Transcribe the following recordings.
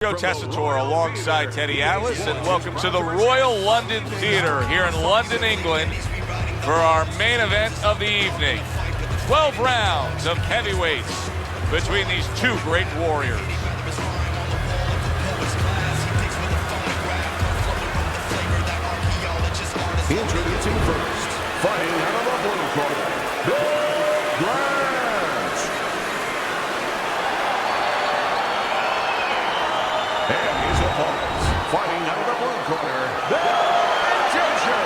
Joe Tessitore alongside Teddy Atlas, and welcome to the Royal London Theatre here in London, England, for our main event of the evening. 12 rounds of heavyweights between these two great warriors. Introducing first, fighting out of the blue corner, Grant. And his opponents, fighting out of the blue corner, Joshua.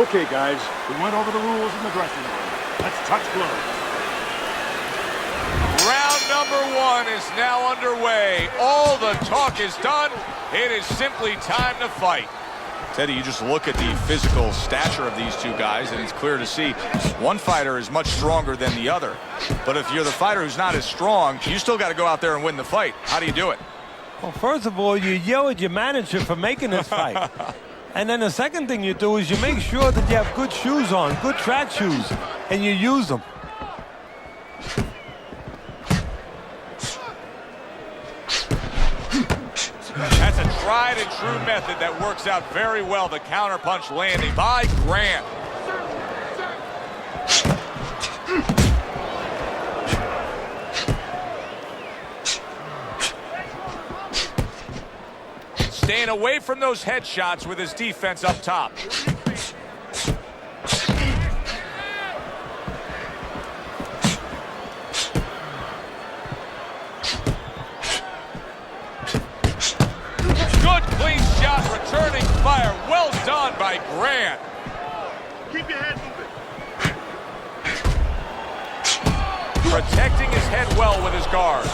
Okay, guys, we went over the rules in the dressing room. Let's touch gloves. Round number one is now underway. All the talk is done. It is simply time to fight. Teddy, you just look at the physical stature of these two guys, and it's clear to see one fighter is much stronger than the other. But if you're the fighter who's not as strong, you still got to go out there and win the fight. How do you do it? Well, first of all, you yell at your manager for making this fight. And then the second thing you do is you make sure that you have good shoes on, good track shoes, and you use them. That's a tried and true method that works out very well. The counterpunch landing by Grant. Staying away from those headshots with his defense up top. Good clean shot, returning fire. Well done by Grant. Keep your head moving. Protecting his head well with his guard.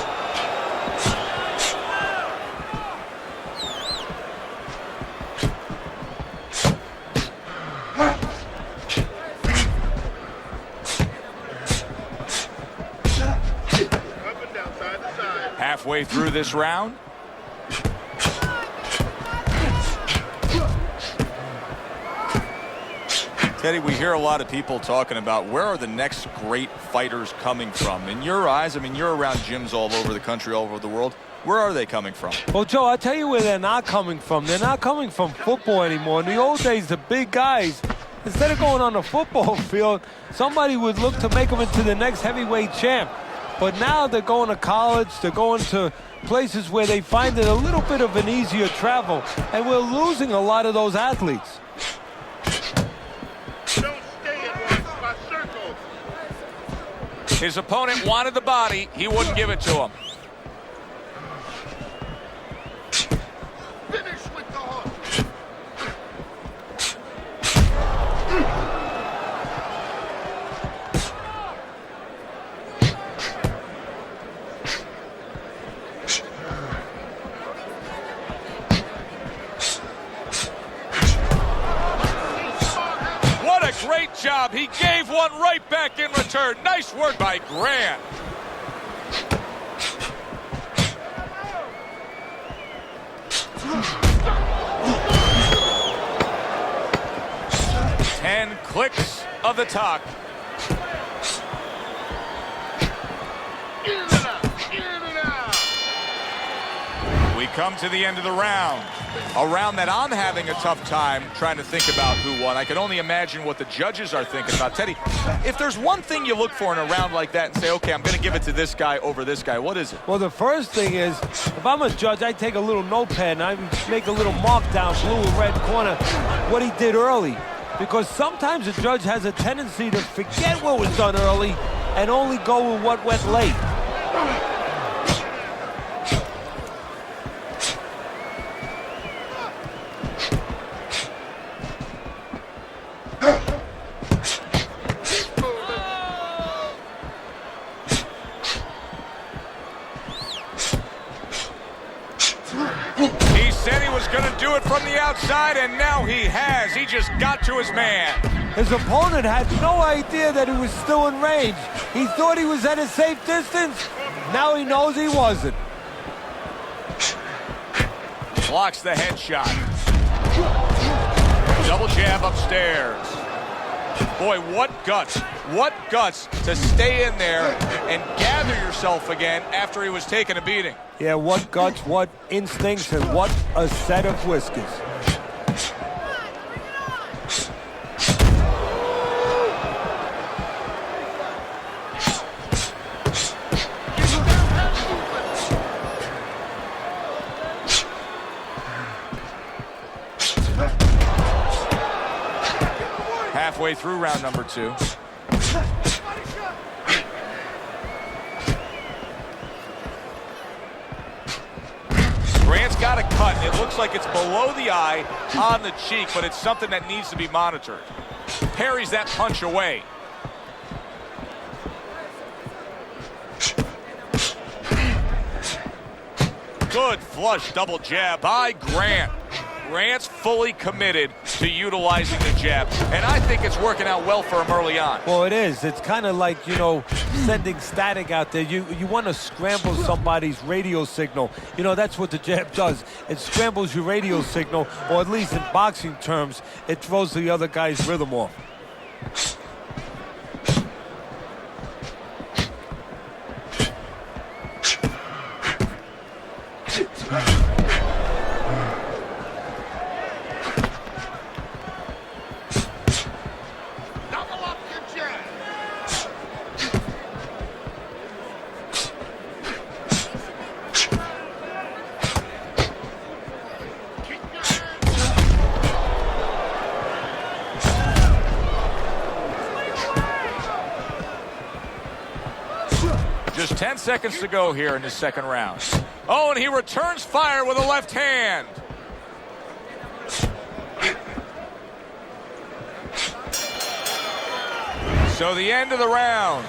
Halfway through this round. Teddy, we hear a lot of people talking about where are the next great fighters coming from. In your eyes, I mean, you're around gyms all over the country, all over the world. Where are they coming from? Well, Joe, I'll tell you where they're not coming from. They're not coming from football anymore. In the old days, the big guys, instead of going on the football field, somebody would look to make them into the next heavyweight champ. But now they're going to college, they're going to places where they find it a little bit of an easier travel, and we're losing a lot of those athletes. Don't stay in my circle. His opponent wanted the body, he wouldn't give it to him. Finish with the hook. Great job. He gave one right back in return. Nice work by Grant. Ten clicks of the talk. In and out. In and out. We come to the end of the round. A round that I'm having a tough time trying to think about who won. I can only imagine what the judges are thinking about. Teddy, if there's one thing you look for in a round like that and say, okay, I'm going to give it to this guy over this guy, what is it? Well, the first thing is, if I'm a judge, I take a little notepad and I make a little mark down blue and red corner what he did early. Because sometimes a judge has a tendency to forget what was done early and only go with what went late. He said he was going to do it from the outside, and now he has. He just got to his man. His opponent had no idea that he was still in range. He thought he was at a safe distance. Now he knows he wasn't. Blocks the headshot. Double jab upstairs. Boy, what guts. What guts to stay in there and gather yourself again after he was taking a beating. Yeah, what guts, what instincts, and what a set of whiskers. Halfway through round number 2. Grant's got a cut. It looks like it's below the eye on the cheek, but it's something that needs to be monitored. Parries that punch away. Good flush double jab by Grant. Grant's fully committed to utilizing the jab, and I think it's working out well for him early on. Well, it is. It's kind of like, you know, sending static out there. You want to scramble somebody's radio signal. You know, that's what the jab does. It scrambles your radio signal, or at least in boxing terms, it throws the other guy's rhythm off. Just 10 seconds to go here in the second round. Oh, and he returns fire with a left hand. So the end of the round.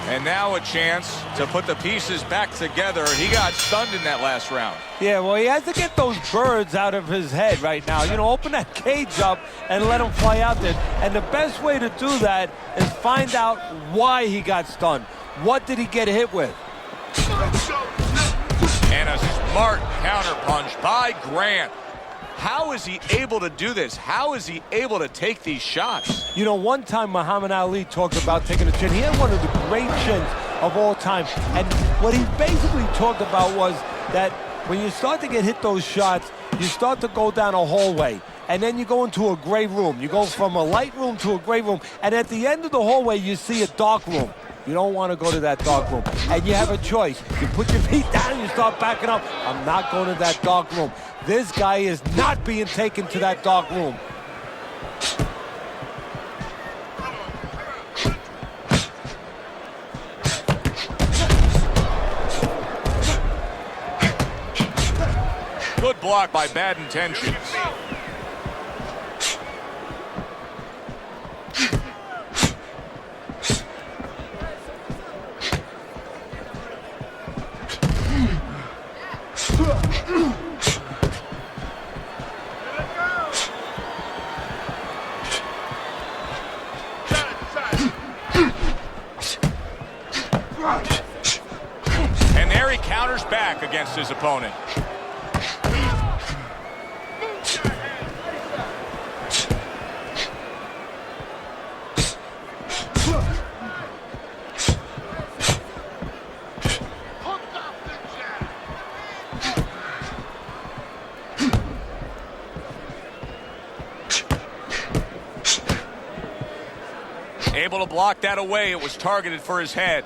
And now a chance to put the pieces back together. He got stunned in that last round. Yeah, well, he has to get those birds out of his head right now. You know, open that cage up and let him fly out there. And the best way to do that is find out why he got stunned. What did he get hit with? And a smart counterpunch by Grant. How is he able to do this? How is he able to take these shots? You know, one time Muhammad Ali talked about taking a chin. He had one of the great chins of all time. And what he basically talked about was that when you start to get hit those shots, you start to go down a hallway. And then you go into a gray room. You go from a light room to a gray room. And at the end of the hallway, you see a dark room. You don't want to go to that dark room. And you have a choice. You put your feet down, you start backing up. I'm not going to that dark room. This guy is not being taken to that dark room. Good block by Bad Intentions. And there he counters back against his opponent. Able to block that away. It was targeted for his head.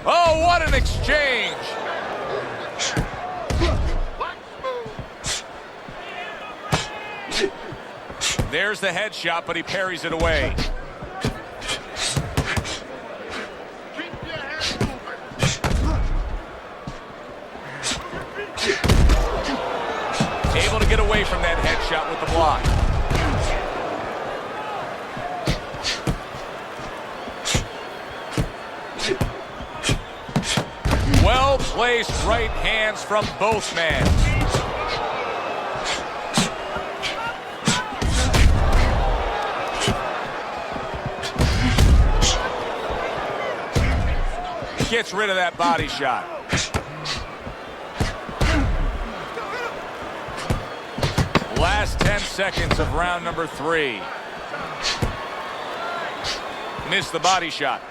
Oh, what an exchange! There's the headshot, but he parries it away. Able to get away from that headshot with the block. Well-placed right hands from both men. Gets rid of that body shot. Last 10 seconds of round number 3. missed the body shot.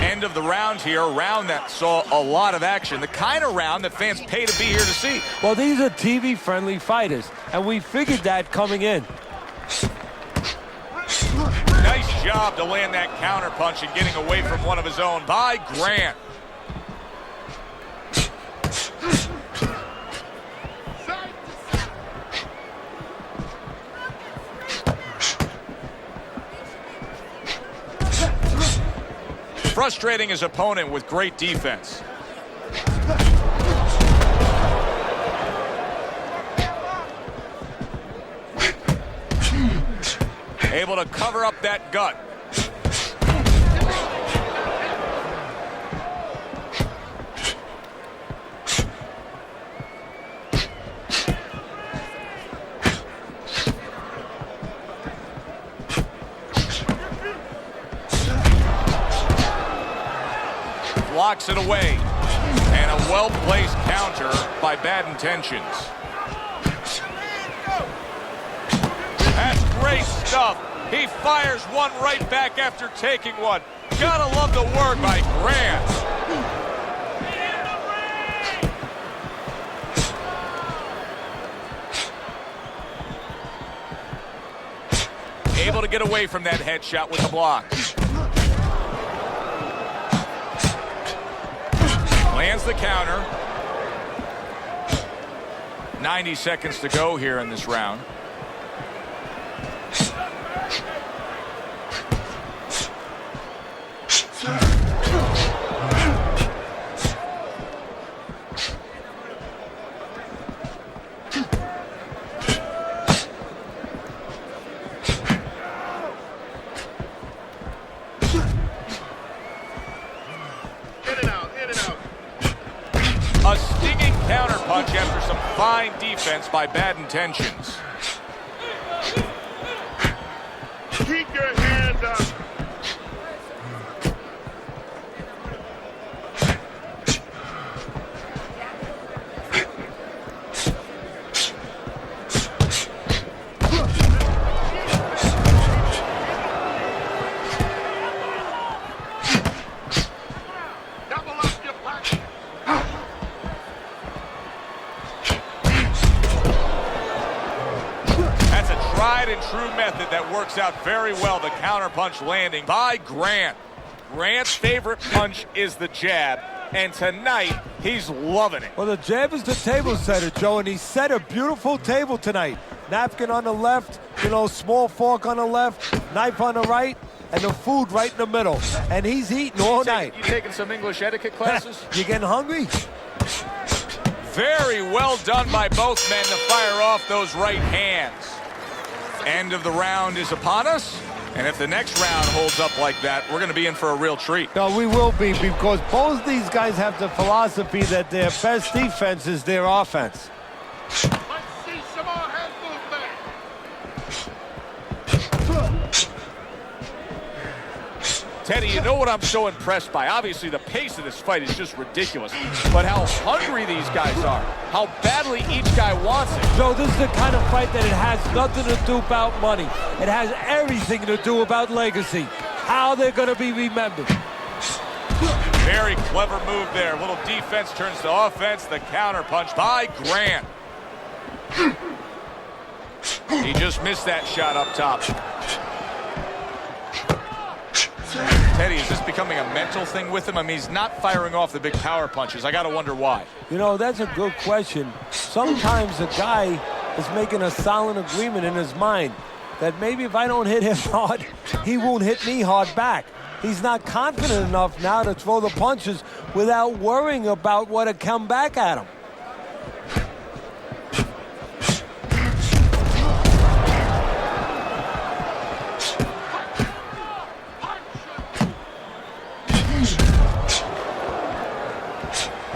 End of the round here, a round that saw a lot of action, the kind of round that fans pay to be here to see. Well, these are TV-friendly fighters, and we figured that coming in. Nice job to land that counter punch and getting away from one of his own by Grant. Frustrating his opponent with great defense. Able to cover up that gut. Blocks it away. And a well-placed counter by Bad Intentions. That's great stuff. He fires one right back after taking one. Gotta love the work by Grant. Able to get away from that headshot with the block. Lands the counter. 90 seconds to go here in this round. A stinging counter punch after some fine defense by Bad Intentions. Keep your hand up. Double up your punch. That's a tried and true method that works out very well. The counter punch landing by Grant. Grant's favorite punch is the jab, and tonight he's loving it. Well, the jab is the table setter, Joe, and he set a beautiful table tonight. Napkin on the left, small fork on the left, knife on the right, and the food right in the middle. And he's eating all night. You taking some English etiquette classes? You getting hungry? Very well done by both men to fire off those right hands. End of the round is upon us. And if the next round holds up like that, we're going to be in for a real treat. No, we will be, because both these guys have the philosophy that their best defense is their offense. Let's see some more head movement. Teddy, you know what I'm so impressed by? Obviously, the pace of this fight is just ridiculous. But how hungry these guys are. How badly each guy wants it. Joe, this is the kind of fight that it has nothing to do about money. It has everything to do about legacy. How they're going to be remembered. Very clever move there. A little defense turns to offense. The counter punch by Grant. He just missed that shot up top. Teddy, is this becoming a mental thing with him? I mean, he's not firing off the big power punches. I got to wonder why. That's a good question. Sometimes a guy is making a silent agreement in his mind that maybe if I don't hit him hard, he won't hit me hard back. He's not confident enough now to throw the punches without worrying about what will come back at him.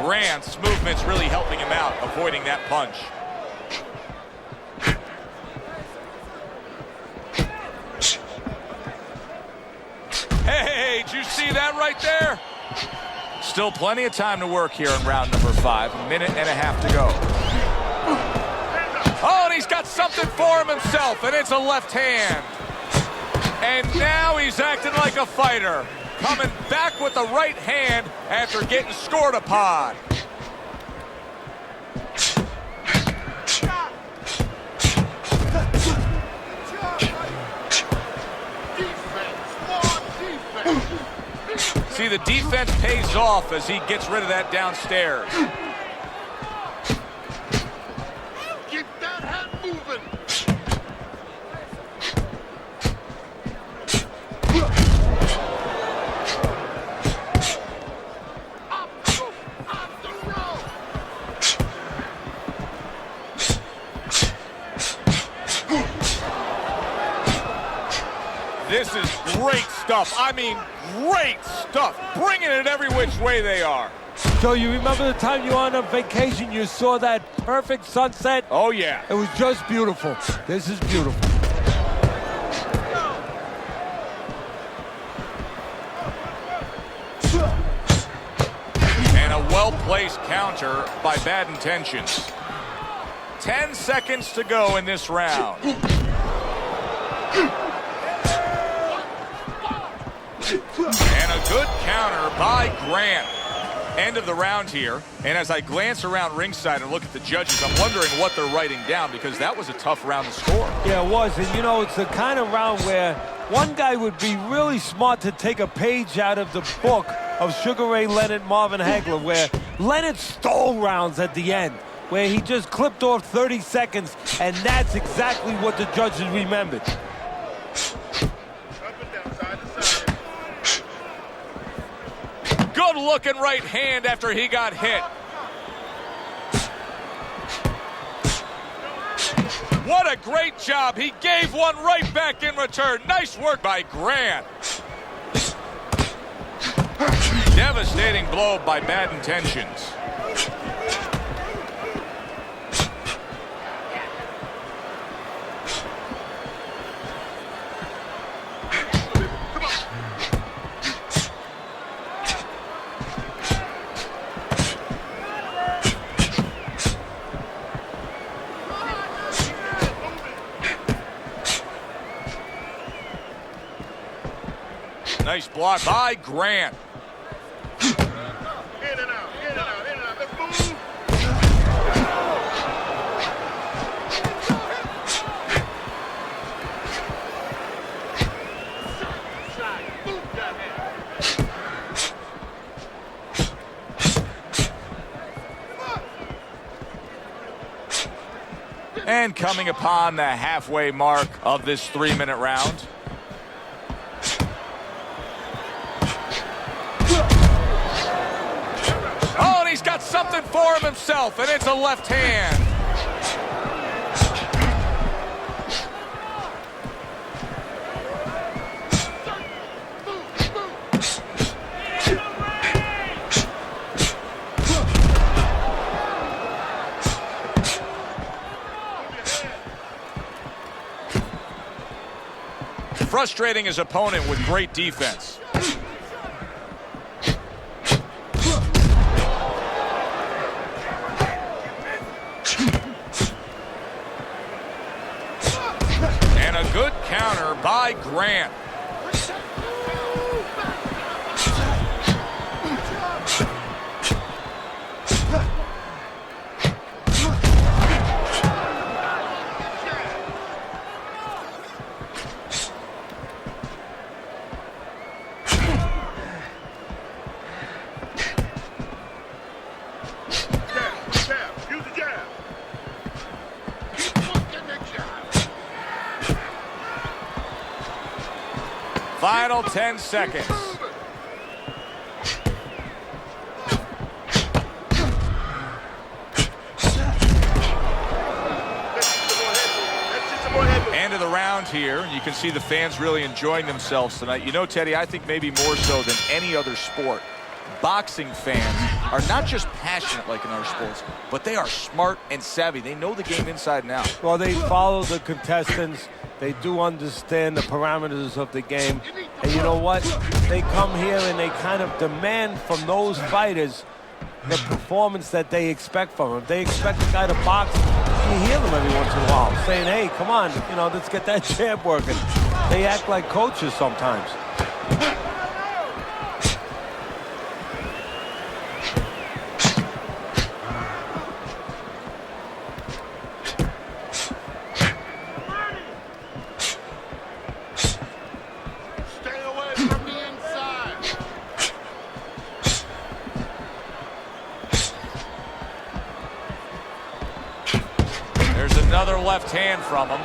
Grant's movement's really helping him out, avoiding that punch. Hey, did you see that right there? Still plenty of time to work here in round number 5. A minute and a half to go. Oh, and he's got something something for him himself, and it's a left hand. And now he's acting like a fighter, coming back with the right hand after getting scored upon. See, the defense pays off as he gets rid of that downstairs. Get that hand moving. Up the road. This is great stuff. I mean, great stuff. Bringing it every which way they are. So you remember the time you were on a vacation, you saw that perfect sunset? Oh, yeah. It was just beautiful. This is beautiful. And a well-placed counter by Bad Intentions. 10 seconds to go in this round. And a good counter by Grant. End of the round here. And as I glance around ringside and look at the judges, I'm wondering what they're writing down, because that was a tough round to score. Yeah, it was. And, you know, it's the kind of round where one guy would be really smart to take a page out of the book of Sugar Ray Leonard, Marvin Hagler, where Leonard stole rounds at the end, where he just clipped off 30 seconds, and that's exactly what the judges remembered. Up and down, side to side. Good looking right hand after he got hit. What a great job. He gave one right back in return. Nice work by Grant. Devastating blow by Bad Intentions. Nice block by Grant. In and out, in and out, in and out. Let's move. Side, move that hand. And coming upon the halfway mark of this 3-minute round. Oh, and he's got something for him himself, and it's a left hand. Frustrating his opponent with great defense. And a good counter by Grant. Final 10 seconds. End of the round here. You can see the fans really enjoying themselves tonight. You know, Teddy, I think maybe more so than any other sport, boxing fans are not just passionate like in other sports, but they are smart and savvy. They know the game inside and out. Well, they follow the contestants. They do understand the parameters of the game. And you know what? They come here and they kind of demand from those fighters the performance that they expect from them. If they expect a guy to box you hear them every once in a while saying, hey, come on, you know, let's get that jab working. They act like coaches sometimes. Stay away from the inside. There's another left hand from him.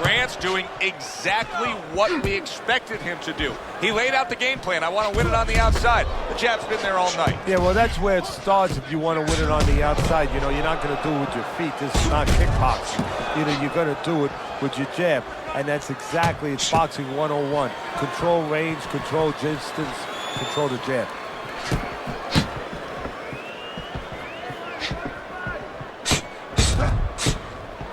Grant's doing exactly what we expected him to do. He laid out the game plan. I want to win it on the outside. The jab's been there all night. Yeah, well, that's where it starts if you want to win it on the outside. You know, you're not going to do it with your feet. This is not kickboxing. You know, you're going to do it with your jab. And that's exactly, it's boxing 101. Control range, control distance, control the jab.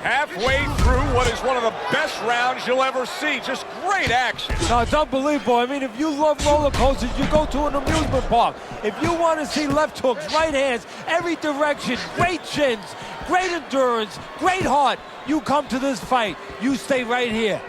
Halfway through what is one of the best rounds you'll ever see. Just great action. No, it's unbelievable. I mean, if you love roller coasters, you go to an amusement park. If you want to see left hooks, right hands, every direction, great chins, great endurance, great heart, you come to this fight. You stay right here.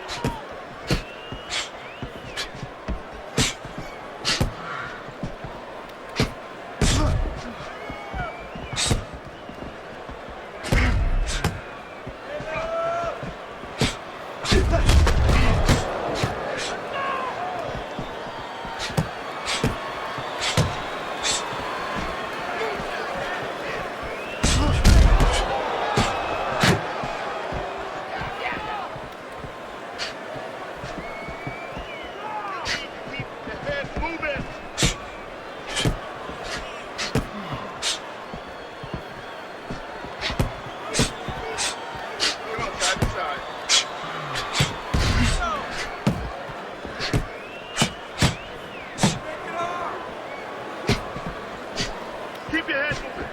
Keep your head moving.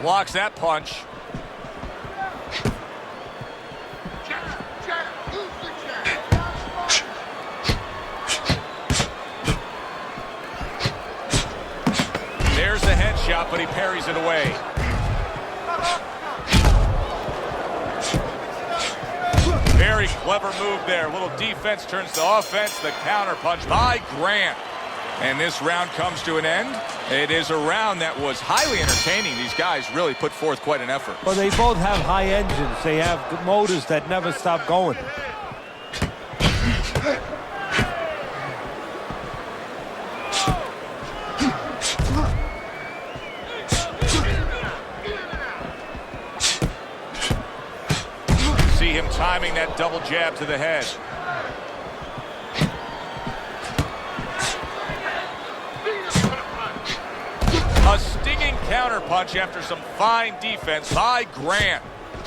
Blocks that punch. Jab, jab, use the jab. There's the headshot, but he parries it away. Very clever move there. Little defense turns to offense. The counter punch by Grant. And this round comes to an end. It is a round that was highly entertaining. These guys really put forth quite an effort. Well, they both have high engines. They have motors that never stop going. See him timing that double jab to the head. A stinging counter punch after some fine defense by Grant.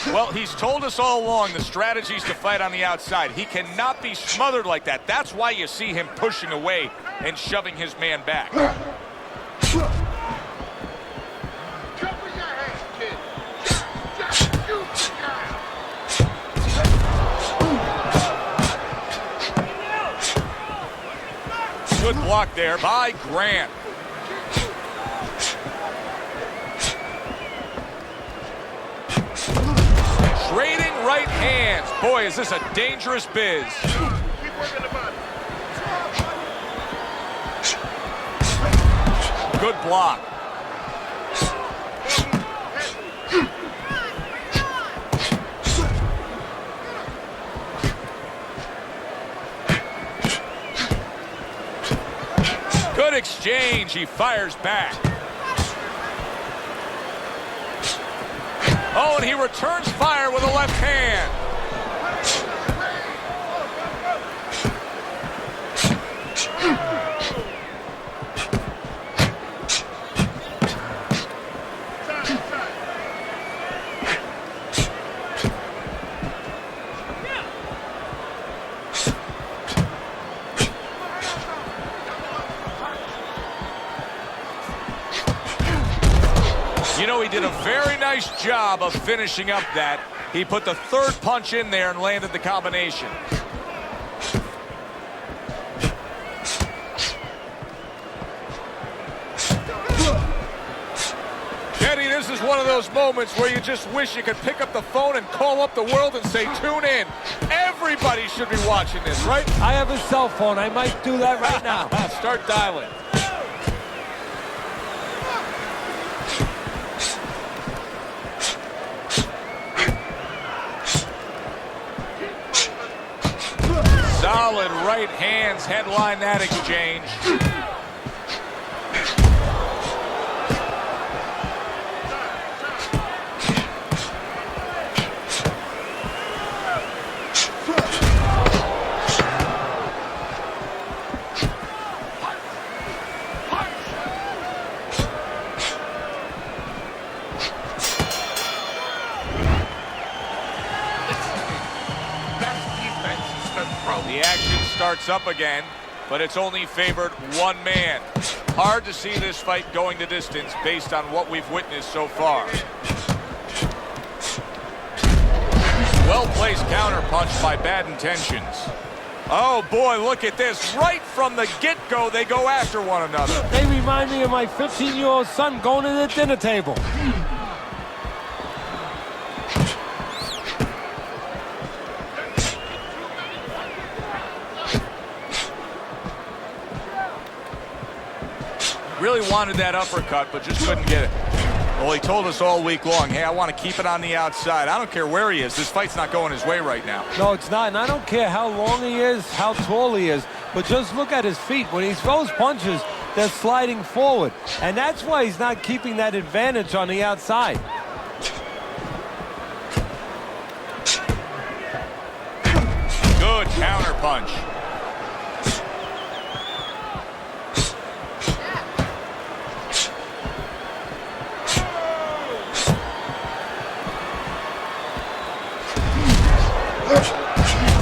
Well, he's told us all along the strategy is to fight on the outside. He cannot be smothered like that. That's why you see him pushing away and shoving his man back. Cover your head, kid. Jab, jab, use the jab. Good block there by Grant. Trading right hands. Boy, is this a dangerous biz. Keep working the body. Good block. Good exchange. He fires back. Oh, and he returns fire with a left hand. You know, he did a very nice job of finishing up that. He put the third punch in there and landed the combination. This is one of those moments where you just wish you could pick up the phone and call up the world and say, tune in. Everybody should be watching this, right? I have a cell phone. I might do that right now. Start dialing. Solid right hands headline that exchange. The action starts up again, but it's only favored one man. Hard to see this fight going the distance based on what we've witnessed so far. Well-placed counterpunch by Bad Intentions. Oh boy, look at this. Right from the get-go, they go after one another. They remind me of my 15-year-old son going to the dinner table. Really wanted that uppercut, but just couldn't get it. Well, he told us all week long, hey, I want to keep it on the outside. I don't care where he is. This fight's not going his way right now. No, it's not. And I don't care how long he is, how tall he is, but just look at his feet. When he throws punches, they're sliding forward. And that's why he's not keeping that advantage on the outside. Good counter punch.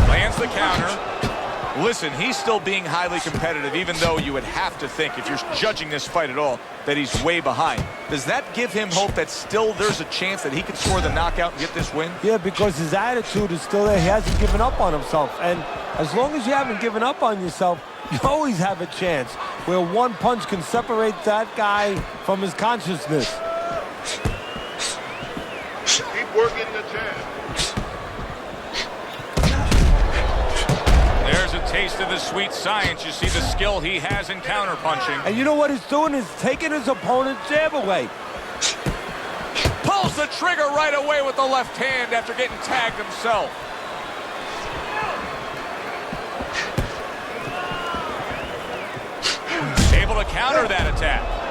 Lands the counter. Listen, he's still being highly competitive, even though you would have to think, if you're judging this fight at all, that he's way behind. Does that give him hope that still there's a chance that he could score the knockout and get this win? Yeah, because his attitude is still there. He hasn't given up on himself. And as long as you haven't given up on yourself, you always have a chance where one punch can separate that guy from his consciousness. Keep working the jab. There's a taste of the sweet science. You see the skill he has in counterpunching. And you know what he's doing is taking his opponent's jab away. Pulls the trigger right away with the left hand after getting tagged himself. Able to counter that attack.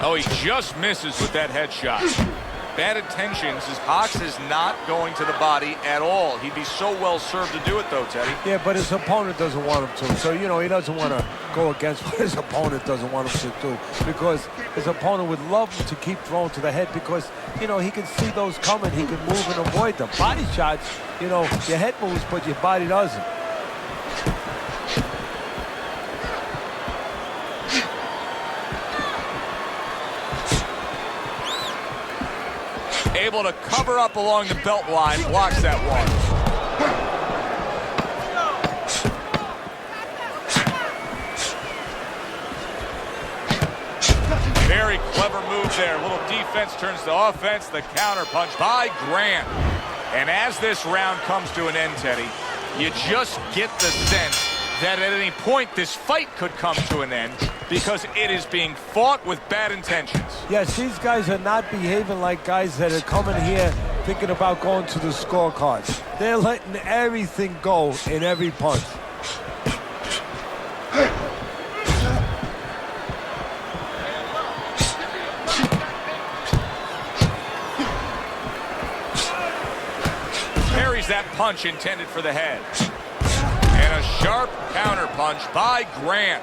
Oh, he just misses with that headshot. Bad Intentions. His box is not going to the body at all. He'd be so well served to do it, though, Teddy. Yeah, but his opponent doesn't want him to. So, you know, he doesn't want to go against what his opponent doesn't want him to do. Because his opponent would love to keep throwing to the head because, you know, he can see those coming. He can move and avoid them. Body shots, you know, your head moves, but your body doesn't. Able to cover up along the belt line, blocks that one. Very clever move there. A little defense turns to offense. The counter punch by Grant. And as this round comes to an end, Teddy, you just get the sense that at any point this fight could come to an end because it is being fought with bad intentions. Yes, these guys are not behaving like guys that are coming here thinking about going to the scorecards. They're letting everything go in every punch. Parries that punch intended for the head. And a sharp counter punch by Grant.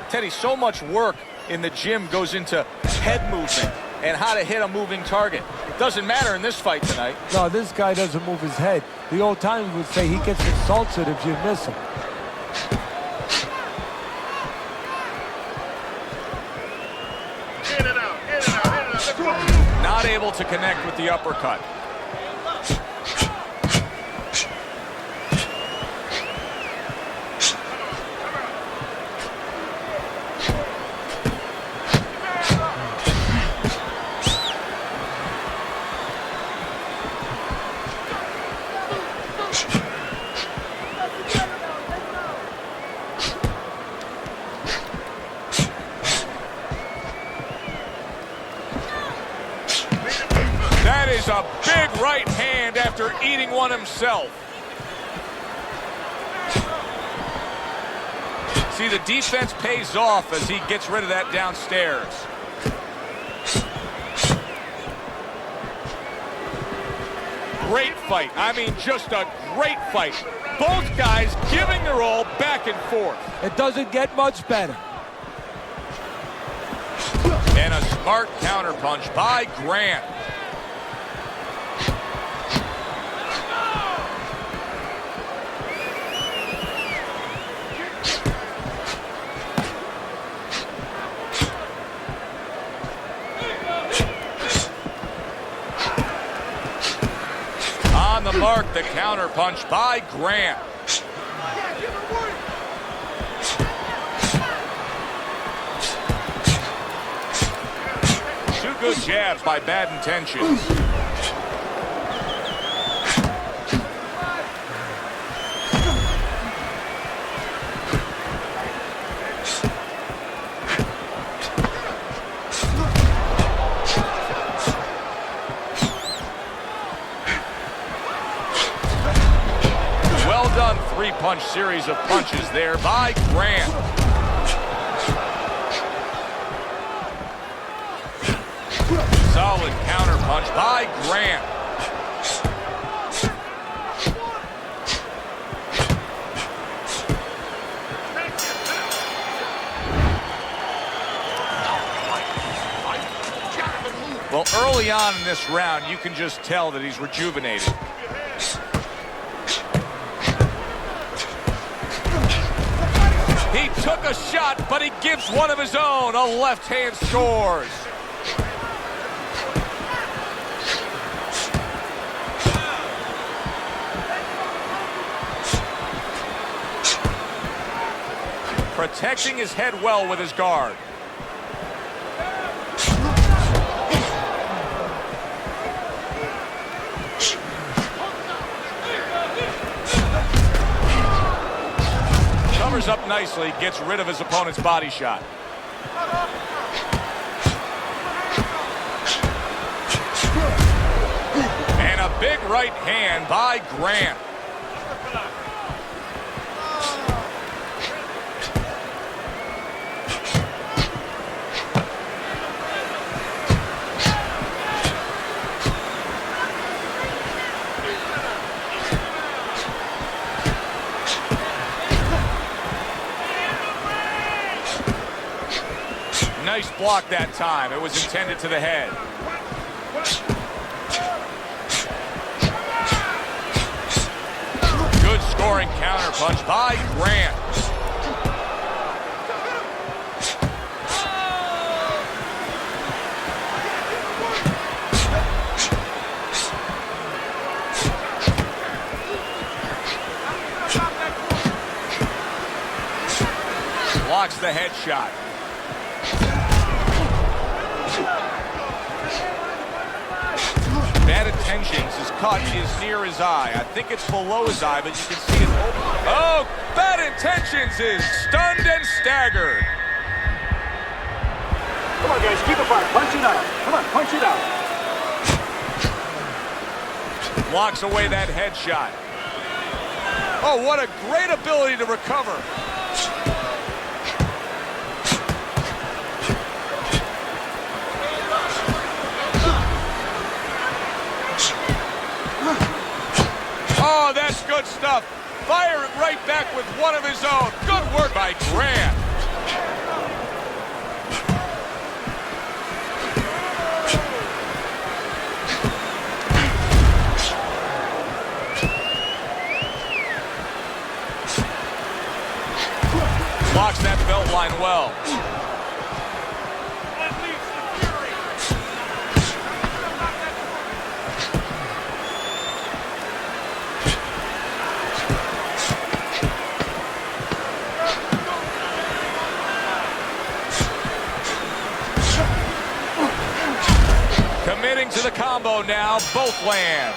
Teddy, so much work in the gym goes into head movement and how to hit a moving target. Doesn't matter in this fight tonight. No, this guy doesn't move his head. The old timers would say he gets insulted if you miss him. In and out, in and out, in and out. Let's go. Not able to connect with the uppercut. a big right hand after eating one himself. See, the defense pays off as he gets rid of that downstairs. Great fight. I mean, just a great fight. Both guys giving their all back and forth. It doesn't get much better. And a smart counterpunch by Grant. On the mark, the counterpunch by Grant. Two good jabs by Bad Intentions. Well done, three-punch series of punches there by Grant. Solid counterpunch by Grant. Well, early on in this round, you can just tell that he's rejuvenated. He took a shot, but he gives one of his own. A left hand scores. Protecting his head well with his guard. Covers up nicely, gets rid of his opponent's body shot. And a big right hand by Grant. Nice block that time. It was intended to the head. Good scoring counterpunch by Grant. Blocks the headshot. Bad Intentions is caught is near his eye. I think it's below his eye, but you can see it. Oh, Bad Intentions is stunned and staggered. Come on, guys, keep it fire. Punch it out. Come on, punch it out. Blocks away that headshot. Oh, what a great ability to recover. Oh, that's good stuff. Fire it right back with one of his own. Good work by Grant. Blocks that belt line well. Committing to the combo now, both land.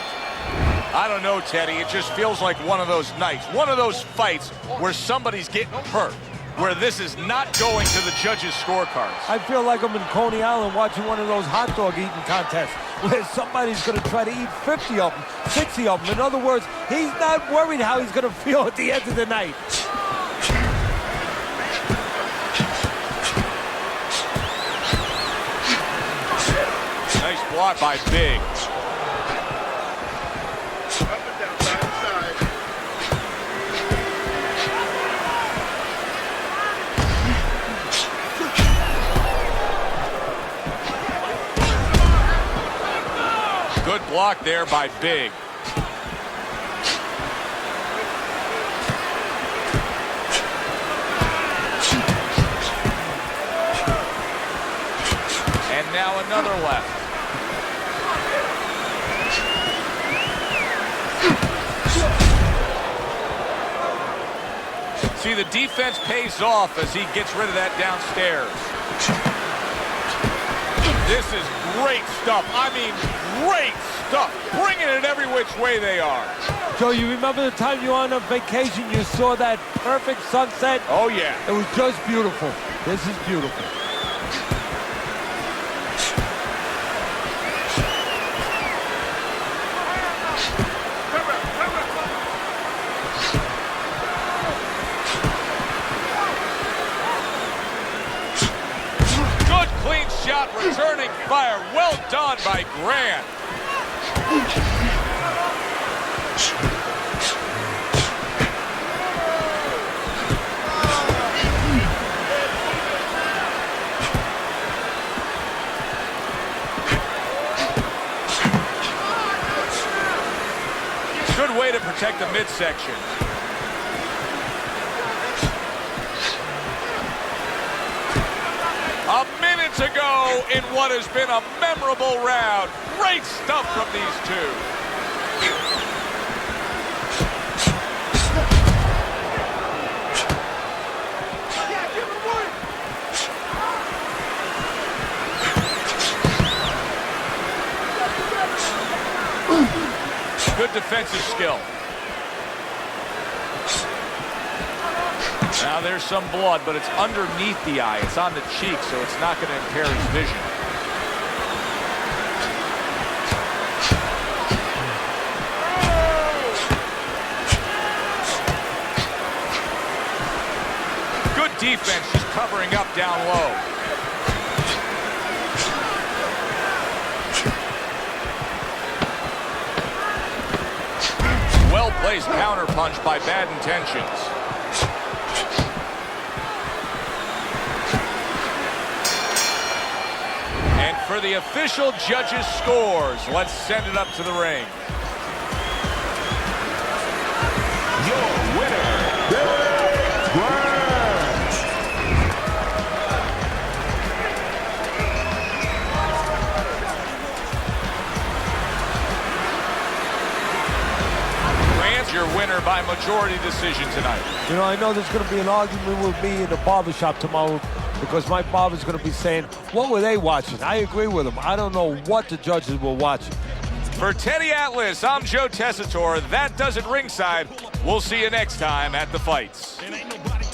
I don't know, Teddy, it just feels like one of those nights, one of those fights where somebody's getting hurt. where this is not going to the judges' scorecards. I feel like I'm in Coney Island watching one of those hot dog eating contests where somebody's going to try to eat 50 of them, 60 of them. In other words, he's not worried how he's going to feel at the end of the night. Nice block by Big. Up and down, side to side. Good block there by Big. And now another left. See, the defense pays off as he gets rid of that downstairs. This is great stuff. I mean, great stuff. Bringing it every which way they are. Joe, you remember the time you were on a vacation, you saw that perfect sunset? Oh, yeah. It was just beautiful. This is beautiful. Good clean shot, returning fire. Well done by Grant. Good way to protect the midsection. A minute to go in what has been a memorable round. Great stuff from these two. Good defensive skill. Now there's some blood, but it's underneath the eye. It's on the cheek, so it's not going to impair his vision. Good defense, just covering up down low. Well-placed counter punch by Bad Intentions. And for the official judges' scores, let's send it up to the ring. Your winner, Grant. Your winner by majority decision tonight. You know, I know there's going to be an argument with me in the barbershop tomorrow because my barber's going to be saying, what were they watching? I agree with him. I don't know what the judges were watching. For Teddy Atlas, I'm Joe Tessitore. That does it ringside. We'll see you next time at the fights.